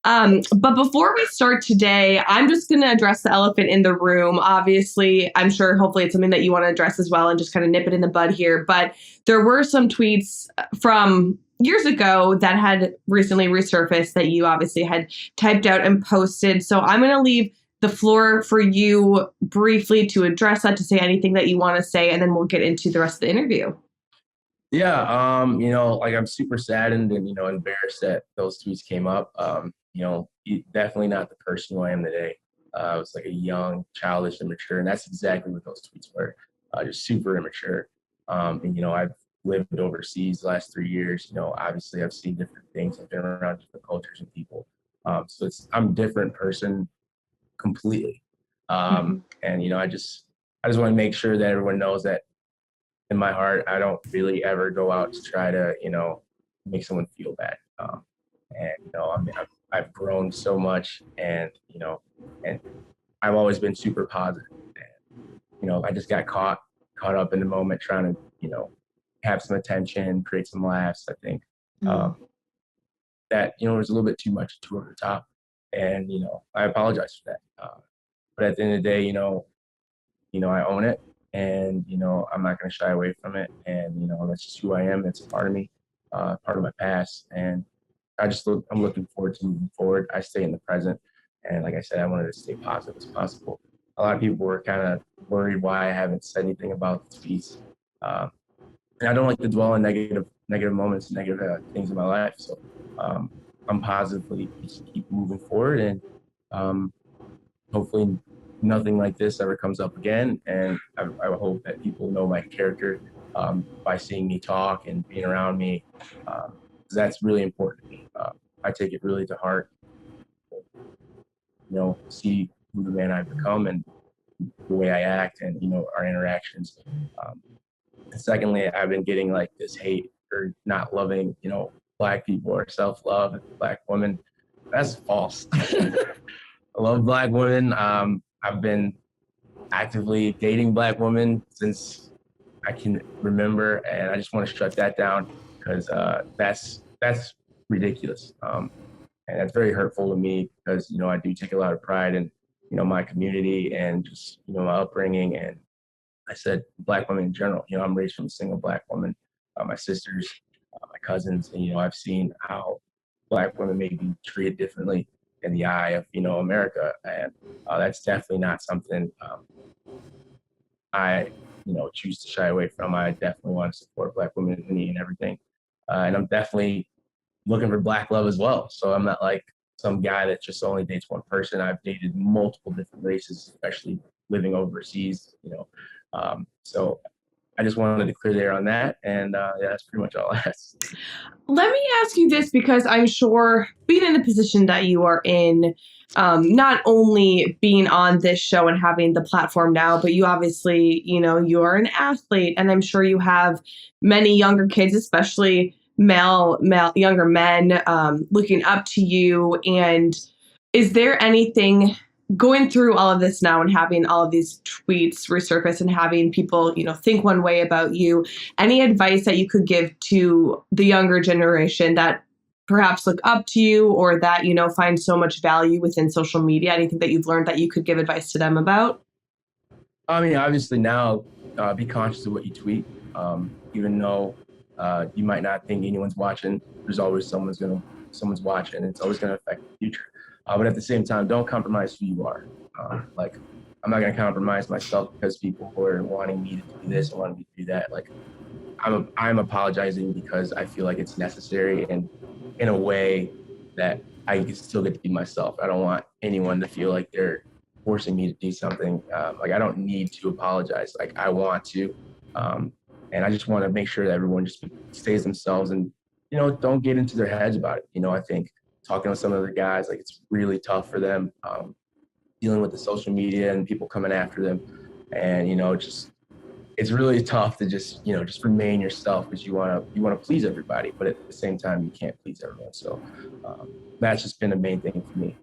But before we start today, I'm just going to address the elephant in the room. Obviously, I'm sure hopefully it's something that you want to address as well and just kind of nip it in the bud here. But there were some tweets from years ago that had recently resurfaced that you obviously had typed out and posted. So I'm going to leave the floor for you briefly to address that, to say anything that you want to say, and then we'll get into the rest of the interview. Yeah, like I'm super saddened and, embarrassed that those tweets came up. Definitely not the person who I am today. I was like a young, childish, immature, and that's exactly what those tweets were. Just super immature. I've lived overseas the last 3 years. Obviously I've seen different things. I've been around different cultures and people. So I'm a different person completely. And, I just want to make sure that everyone knows that in my heart, I don't really ever go out to try to, make someone feel bad. I've grown so much, and I've always been super positive. And, I just got caught up in the moment trying to, have some attention, create some laughs. I think that, was a little bit too much, too over the top. And, I apologize for that. But at the end of the day, I own it. And, I'm not going to shy away from it. And, that's just who I am. It's a part of me, part of my past. And I'm looking forward to moving forward. I stay in the present. And like I said, I wanted to stay positive as possible. A lot of people were kind of worried why I haven't said anything about the tweets. And I don't like to dwell on negative moments, negative things in my life. So I'm positively just keep moving forward. And hopefully nothing like this ever comes up again. And I hope that people know my character by seeing me talk and being around me. That's really important to me. I take it really to heart. See who the man I've become and the way I act and, our interactions. And secondly, I've been getting like this hate for not loving, Black people or self-love, Black women. That's false. I love Black women. I've been actively dating Black women since I can remember, and I just want to shut that down because that's ridiculous, and that's very hurtful to me because I do take a lot of pride in my community and just my upbringing, and I said Black women in general. I'm raised from a single Black woman, my sisters, my cousins, and I've seen how Black women may be treated differently in the eye of America, and that's definitely not something I choose to shy away from. I definitely want to support Black women and everything, and I'm definitely looking for Black love as well. So I'm not like some guy that just only dates one person. I've dated multiple different races, especially living overseas. So I just wanted to clear the air on that, and that's pretty much all I asked. Let me ask you this, because I'm sure being in the position that you are in, not only being on this show and having the platform now, but you obviously, you are an athlete, and I'm sure you have many younger kids, especially male younger men, looking up to you. And is there anything, going through all of this now and having all of these tweets resurface and having people, think one way about you, any advice that you could give to the younger generation that perhaps look up to you or that, find so much value within social media? Anything that you've learned that you could give advice to them about? I mean, obviously now, be conscious of what you tweet. Even though you might not think anyone's watching, there's always someone's watching, and it's always going to affect the future. But at the same time, don't compromise who you are. Like, I'm not going to compromise myself because people are wanting me to do this and wanting me to do that. Like, I'm apologizing because I feel like it's necessary and in a way that I can still get to be myself. I don't want anyone to feel like they're forcing me to do something. Like, I don't need to apologize. Like, I want to. And I just want to make sure that everyone just stays themselves and, don't get into their heads about it. I think talking with some of the guys, like, it's really tough for them, dealing with the social media and people coming after them. And, it's really tough to just remain yourself because you want to please everybody, but at the same time, you can't please everyone. So that's just been the main thing for me.